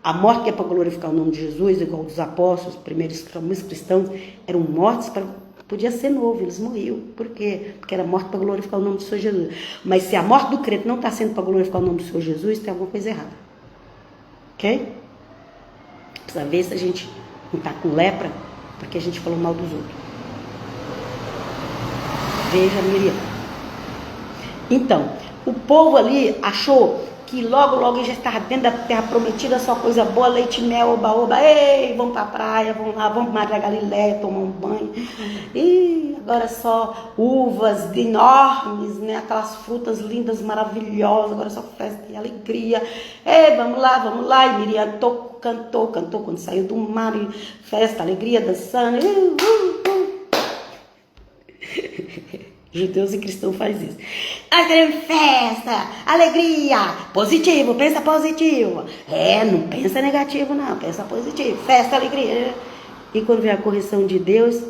A morte que é para glorificar o nome de Jesus, igual os apóstolos, os primeiros cristãos, eram mortos para... Podia ser novo, eles morriam. Por quê? Porque era morte para glorificar o nome do Senhor Jesus. Mas se a morte do crente não está sendo para glorificar o nome do Senhor Jesus, tem alguma coisa errada. Ok? Precisa ver se a gente não está com lepra, porque a gente falou mal dos outros. Veja, Miriam. Então, o povo ali achou que logo já estava dentro da Terra Prometida, só coisa boa, leite, mel, oba-oba. Ei, vamos para a praia, vamos lá, vamos para Mar da Galileia, tomar um banho. E agora só uvas enormes, né? Aquelas frutas lindas, maravilhosas, agora só festa e alegria. Ei, vamos lá. E Miriam cantou quando saiu do mar, e festa, alegria, dançando. Judeus e cristãos fazem isso. Nós queremos festa, alegria, positivo, pensa positivo. Não pensa negativo não, pensa positivo. Festa, alegria. E quando vem a correção de Deus,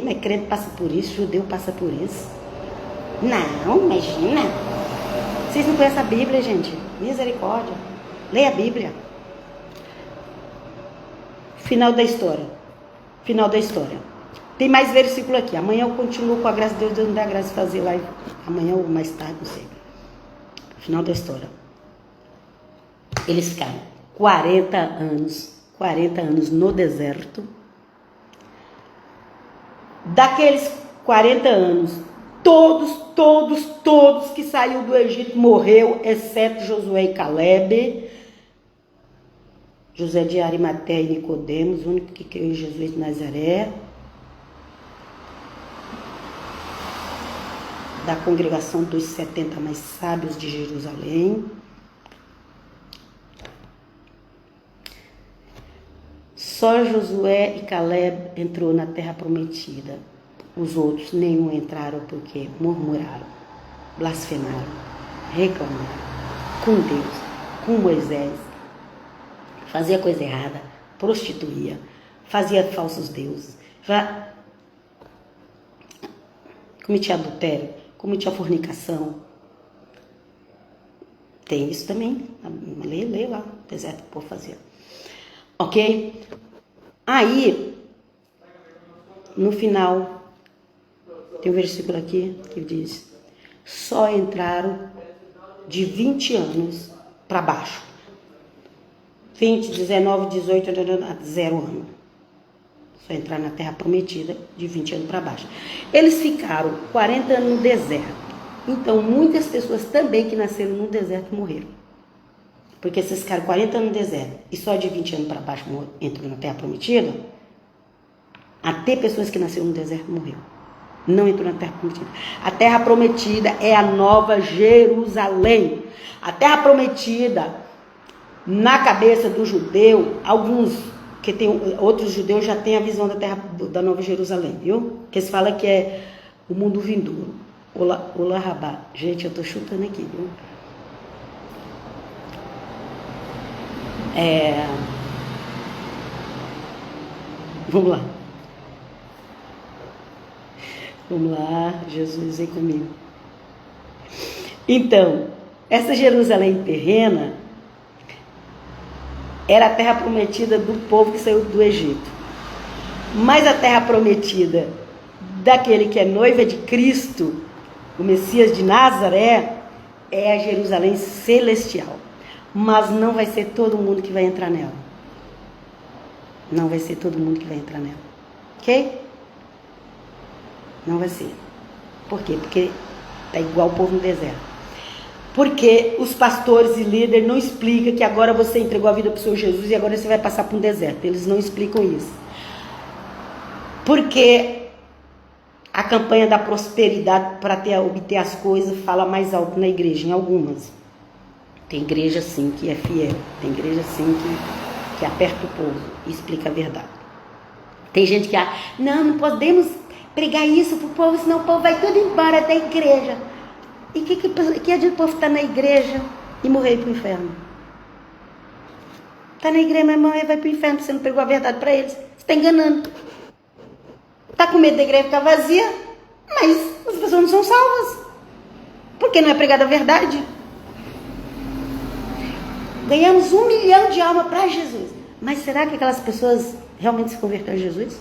mas crente passa por isso, judeu passa por isso. Não, imagina. Vocês não conhecem a Bíblia, gente? Misericórdia. Leia a Bíblia. Final da história. Tem mais versículo aqui. Amanhã eu continuo com a graça de Deus. Deus me dá a graça de fazer live. Amanhã ou mais tarde, não sei. Final da história. Eles ficaram 40 anos no deserto. Daqueles 40 anos, todos que saíram do Egito morreu, exceto Josué e Caleb. José de Arimateia e Nicodemos, o único que creu em Jesus de Nazaré. Da congregação dos 70 mais sábios de Jerusalém. Só Josué e Caleb entrou na Terra Prometida. os outros nenhum entraram porque murmuraram, blasfemaram, reclamaram com Deus, com Moisés, fazia coisa errada, prostituía, fazia falsos deuses, já cometia adultério, cometia fornicação. Tem isso também, lê lá, o deserto que o povo fazia. Ok? Aí, no final, tem um versículo aqui que diz: só entraram de 20 anos para baixo. 20, 19, 18, 0 ano. Só entrar na terra prometida de 20 anos para baixo. Eles ficaram 40 anos no deserto. Então, muitas pessoas também que nasceram no deserto morreram. Porque vocês ficaram 40 anos no deserto e só de 20 anos para baixo entrou na terra prometida, até pessoas que nasceram no deserto morreram. Não entrou na terra prometida. A terra prometida é a nova Jerusalém. A terra prometida, na cabeça do judeu, alguns, que tem outros judeus já têm a visão da terra da nova Jerusalém, viu? Que eles falam que é o mundo vindouro. Olá, Rabá. Gente, eu tô chutando aqui, viu? Vamos lá. Vamos lá, Jesus, vem comigo. Então, essa Jerusalém terrena era a terra prometida do povo que saiu do Egito. Mas a terra prometida daquele que é noiva de Cristo, o Messias de Nazaré, é a Jerusalém celestial. Mas não vai ser todo mundo que vai entrar nela. Não vai ser todo mundo que vai entrar nela. Ok? Não vai ser. Por quê? Porque tá igual o povo no deserto. Porque os pastores e líderes não explicam que agora você entregou a vida para o Senhor Jesus e agora você vai passar por um deserto. Eles não explicam isso. Porque a campanha da prosperidade para obter as coisas fala mais alto na igreja, em algumas. Tem igreja sim que é fiel. Tem igreja sim que aperta o povo e explica a verdade. Tem gente que não podemos pregar isso para o povo, senão o povo vai tudo embora da igreja. E que adianta o povo estar na igreja e morrer para o inferno? Está na igreja, mas morrer vai para o inferno, você não pregou a verdade para eles. Você está enganando. Está com medo da igreja ficar vazia, mas as pessoas não são salvas. Porque não é pregada a verdade. Ganhamos 1 milhão de almas para Jesus. Mas será que aquelas pessoas realmente se converteram a Jesus?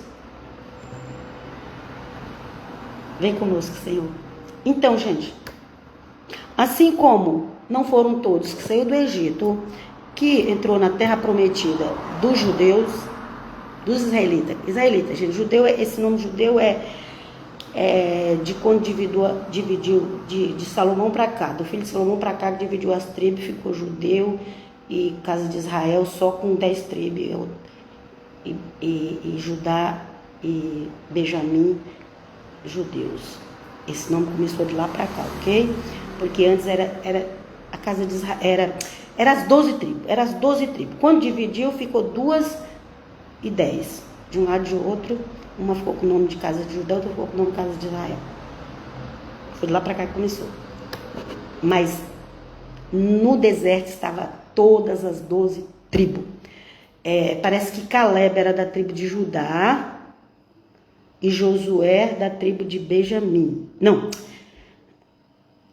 Vem conosco, Senhor. Então, gente, assim como não foram todos que saíram do Egito, que entrou na terra prometida dos judeus, dos israelitas. Israelita, gente, judeu, esse nome judeu é de quando dividiu de Salomão para cá, do filho de Salomão para cá, que dividiu as tribos, ficou judeu e casa de Israel só com 10 tribos, e Judá e Benjamim, judeus. Esse nome começou de lá para cá, ok? Porque antes era a casa de Israel, era as 12 tribos, Quando dividiu, ficou 2 e 10. De um lado e de outro, uma ficou com o nome de casa de Judá, outra ficou com o nome de casa de Israel. Foi de lá para cá que começou. Mas no deserto estava todas as 12 tribos. Parece que Caleb era da tribo de Judá e Josué da tribo de Benjamim. Não.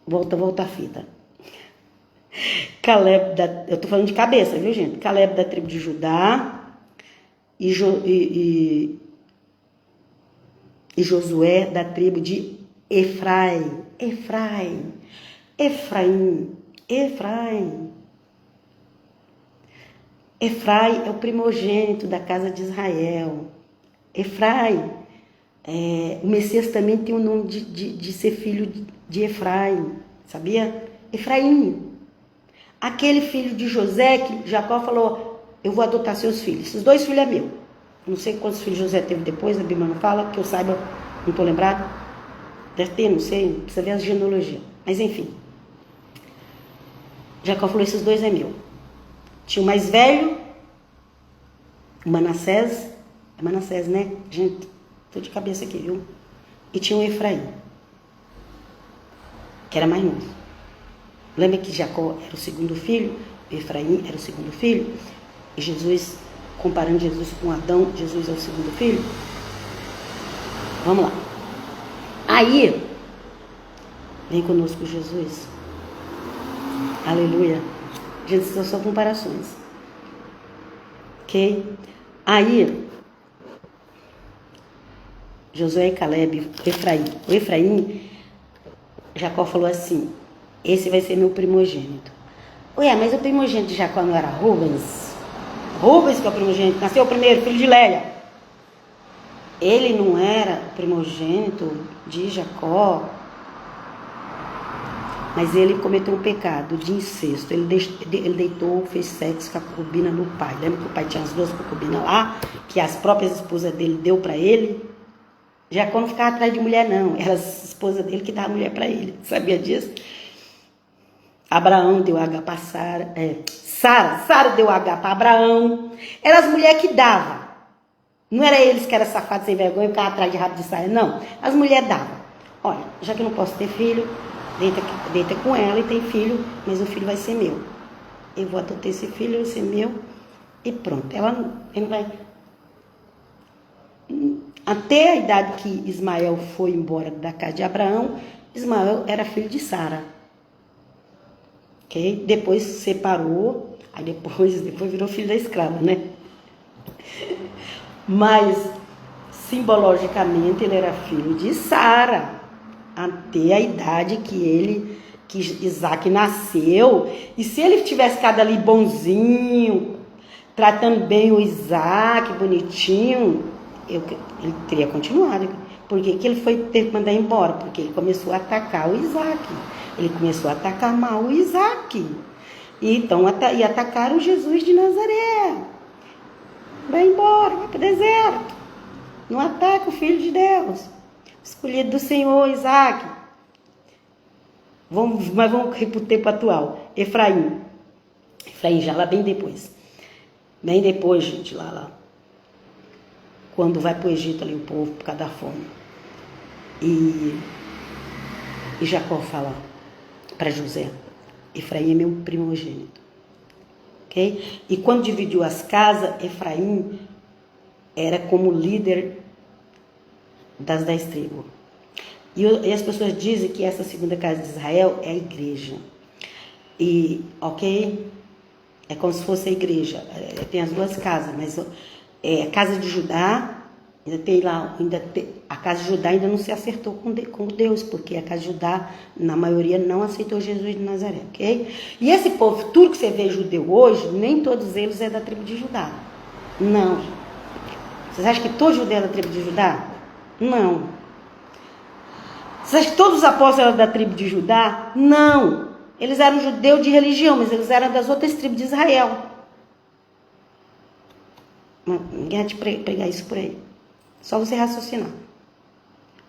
Volta a fita. Caleb eu tô falando de cabeça, viu, gente? Caleb da tribo de Judá e Josué da tribo de Efraim. Efraim é o primogênito da casa de Israel. Efraim, o Messias também tem o nome de ser filho de Efraim, sabia? Efraim, aquele filho de José que Jacó falou, eu vou adotar seus filhos. Esses 2 filhos é meu. Não sei quantos filhos José teve depois, a Bíblia não fala, que eu saiba, não estou lembrado. Deve ter, não sei, precisa ver as genealogias. Mas enfim, Jacó falou, esses 2 é meu. Tinha o mais velho, Manassés, né? Gente, tô de cabeça aqui, viu? e tinha o Efraim, que era mais novo. Lembra que Jacó era o segundo filho, Efraim era o segundo filho, e Jesus, comparando Jesus com Adão, Jesus é o segundo filho? Vamos lá. Aí, vem conosco Jesus. Aleluia. Gente, são só comparações. Ok? Aí, Josué e Caleb, o Efraim, Jacó falou assim, esse vai ser meu primogênito. Ué, mas o primogênito de Jacó não era Rubens? Rubens que é o primogênito, nasceu o primeiro, filho de Léia. Ele não era primogênito de Jacó, mas ele cometeu um pecado de incesto. Ele deitou, fez sexo com a concubina do pai. Lembra que o pai tinha as duas concubinas lá, que as próprias esposas dele deu para ele? Jacó não ficava atrás de mulher, não. Era as esposas dele que dava mulher para ele. Sabia disso? Abraão deu H para Sara. Sara deu H para Abraão. Eram as mulheres que davam. Não era eles que eram safados sem vergonha e ficavam atrás de rabo de saia, não. As mulheres davam. Olha, já que eu não posso ter filho, deita com ela e tem filho, mas o filho vai ser meu. Eu vou adotar esse filho, ele vai ser meu e pronto. Ele vai... Até a idade que Ismael foi embora da casa de Abraão, Ismael era filho de Sara. Ok? Depois separou, aí depois virou filho da escrava, né? Mas, simbologicamente, ele era filho de Sara, até a idade que Isaac nasceu. E se ele tivesse ficado ali bonzinho, tratando bem o Isaac, bonitinho, ele teria continuado. Por que ele foi ter que mandar embora? Porque ele começou a atacar o Isaac. Ele começou a atacar mal o Isaac. E atacaram Jesus de Nazaré. Vai embora, vai para o deserto. Não ataca o Filho de Deus. Escolhido do Senhor, Isaac. Mas vamos ir para o tempo atual. Efraim já lá bem depois. Bem depois, gente, lá. Quando vai para o Egito ali o povo por causa da fome. E Jacó fala para José, Efraim é meu primogênito. Okay? E quando dividiu as casas, Efraim era como líder das 10 tribos. E as pessoas dizem que essa segunda casa de Israel é a igreja. E, ok? É como se fosse a igreja. Tem as duas casas, mas a casa de Judá, a casa de Judá ainda não se acertou com Deus, porque a casa de Judá, na maioria, não aceitou Jesus de Nazaré, ok? E esse povo, tudo que você vê judeu hoje, nem todos eles é da tribo de Judá. Não. Vocês acham que todo judeu é da tribo de Judá? Não. Vocês acham que todos os apóstolos eram da tribo de Judá? Não. Eles eram judeus de religião, mas eles eram das outras tribos de Israel. Ninguém vai te pregar isso por aí. Só você raciocinar.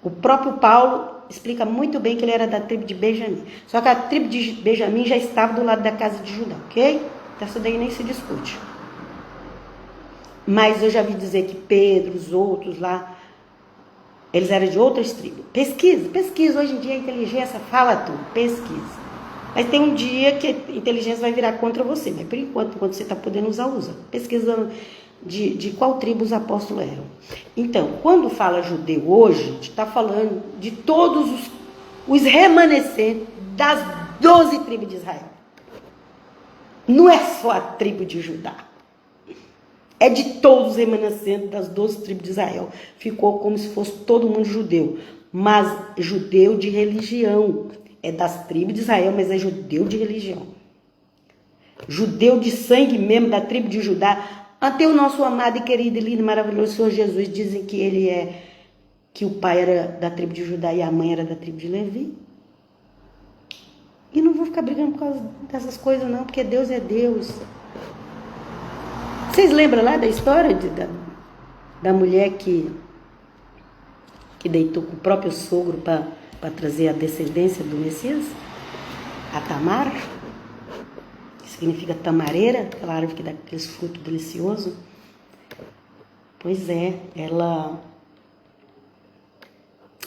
O próprio Paulo explica muito bem que ele era da tribo de Benjamim. Só que a tribo de Benjamim já estava do lado da casa de Judá, ok? Então isso daí nem se discute. Mas eu já vi dizer que Pedro, os outros lá, eles eram de outras tribos. Pesquisa. Hoje em dia a inteligência fala tudo. Pesquisa. Mas tem um dia que a inteligência vai virar contra você. Mas por enquanto você está podendo usar, usa. Pesquisando de qual tribo os apóstolos eram. Então, quando fala judeu hoje, a gente está falando de todos os remanescentes das 12 tribos de Israel. Não é só a tribo de Judá. É de todos os remanescentes das 12 tribos de Israel. Ficou como se fosse todo mundo judeu. Mas judeu de religião. É das tribos de Israel, mas é judeu de religião. Judeu de sangue mesmo, da tribo de Judá. Até o nosso amado e querido e lindo, maravilhoso Senhor Jesus dizem que o pai era da tribo de Judá e a mãe era da tribo de Levi. E não vou ficar brigando por causa dessas coisas não, porque Deus é Deus. Vocês lembram lá da história da mulher que deitou com o próprio sogro para trazer a descendência do Messias? A Tamar? Significa tamareira, aquela árvore que dá aqueles frutos deliciosos. Pois é,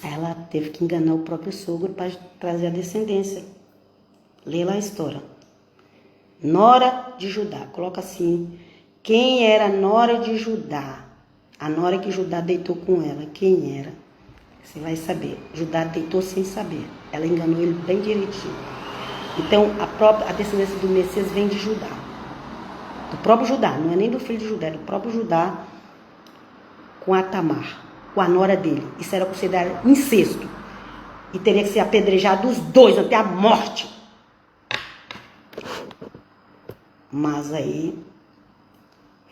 Ela teve que enganar o próprio sogro para trazer a descendência. Lê lá a história. Nora de Judá. Coloca assim. Quem era Nora de Judá? A Nora que Judá deitou com ela. Quem era? Você vai saber. Judá deitou sem saber. Ela enganou ele bem direitinho. Então, a descendência do Messias vem de Judá. Do próprio Judá. Não é nem do filho de Judá. É do próprio Judá com a Tamar. Com a nora dele. Isso era considerado incesto. E teria que ser apedrejado os dois até a morte. Mas aí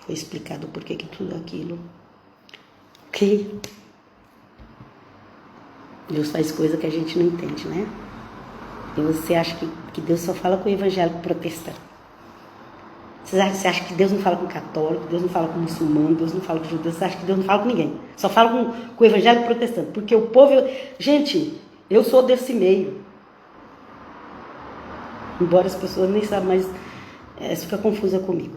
foi explicado por que tudo aquilo. Que Deus faz coisa que a gente não entende, né? E você acha que Deus só fala com o evangélico protestante. Você acha que Deus não fala com o católico, Deus não fala com o muçulmano, Deus não fala com o judeu, você acha que Deus não fala com ninguém. Só fala com o evangélico protestante. Porque o povo... Gente, eu sou desse meio. Embora as pessoas nem saibam, mas isso fica confusa comigo.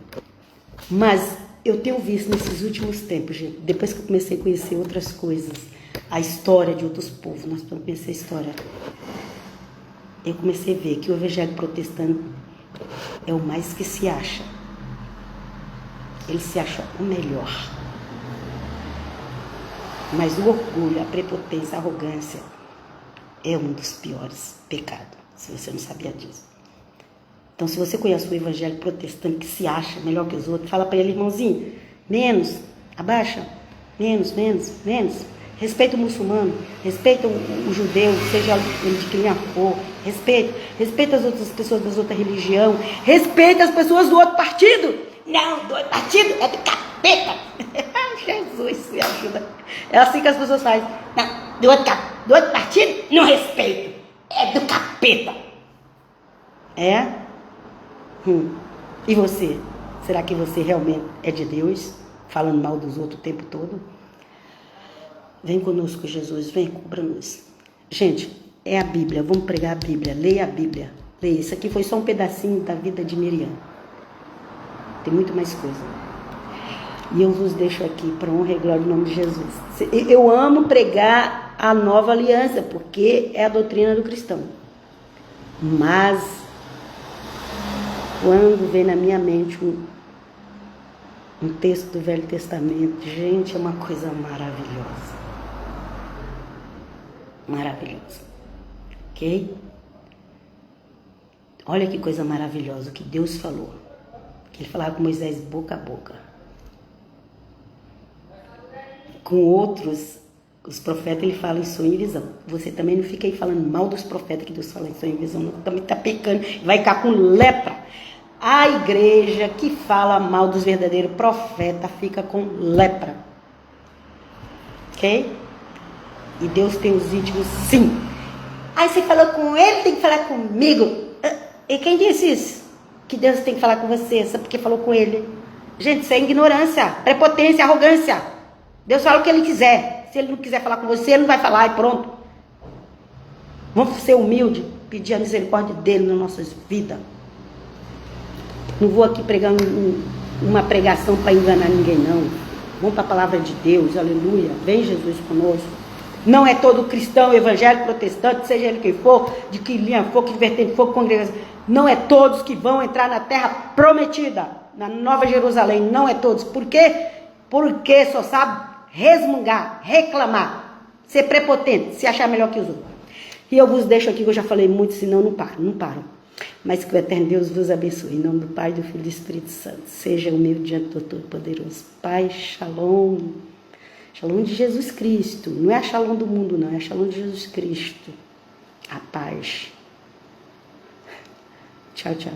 Mas eu tenho visto nesses últimos tempos, gente, depois que eu comecei a conhecer outras coisas, a história de outros povos, nós vamos conhecer a história, eu comecei a ver que o evangelho protestante é o mais que se acha. Ele se acha o melhor. Mas o orgulho, a prepotência, a arrogância é um dos piores pecados, se você não sabia disso. Então, se você conhece o evangelho protestante que se acha melhor que os outros, fala para ele, irmãozinho, menos, abaixa, menos. Respeita o muçulmano, respeita o judeu, seja ele de quem for, respeita as outras pessoas das outras religiões, respeita as pessoas do outro partido. Não, do outro partido é do capeta. Jesus, me ajuda. É assim que as pessoas fazem. Não, do outro partido não respeito, é do capeta. É? E você? Será que você realmente é de Deus? Falando mal dos outros o tempo todo? Vem conosco, Jesus, vem, cubra-nos. Gente, é a Bíblia, vamos pregar a Bíblia, leia a Bíblia. Leia, isso aqui foi só um pedacinho da vida de Miriam. Tem muito mais coisa. E eu vos deixo aqui para honra e glória do nome de Jesus. Eu amo pregar a nova aliança, porque é a doutrina do cristão. Mas quando vem na minha mente um texto do Velho Testamento, gente, é uma coisa maravilhosa. Maravilhosa. Ok? Olha que coisa maravilhosa que Deus falou. Que ele falava com Moisés boca a boca. Com outros, os profetas, ele fala em sonho e visão. Você também não fica aí falando mal dos profetas que Deus fala em sonho e visão. Não, também está pecando. Vai ficar com lepra. A igreja que fala mal dos verdadeiros profetas fica com lepra. Ok? E Deus tem os íntimos, sim. Aí você falou com ele, tem que falar comigo. E quem disse isso? Que Deus tem que falar com você, só porque falou com ele. Gente, isso é ignorância, prepotência, arrogância. Deus fala o que ele quiser. Se ele não quiser falar com você, ele não vai falar e pronto. Vamos ser humildes, pedir a misericórdia dele nas nossas vidas. Não vou aqui pregar uma pregação para enganar ninguém, não. Vamos para a palavra de Deus, aleluia. Vem Jesus conosco. Não é todo cristão, evangélico, protestante, seja ele quem for, de que linha for, que vertente for, congregação. Não é todos que vão entrar na terra prometida, na Nova Jerusalém. Não é todos. Por quê? Porque só sabe resmungar, reclamar, ser prepotente, se achar melhor que os outros. E eu vos deixo aqui, que eu já falei muito, senão não paro. Mas que o eterno Deus vos abençoe. Em nome do Pai, do Filho e do Espírito Santo. Seja humilde diante do Todo-Poderoso. Pai, shalom. Shalom de Jesus Cristo. Não é a shalom do mundo, não. É a shalom de Jesus Cristo. A paz. Tchau, tchau.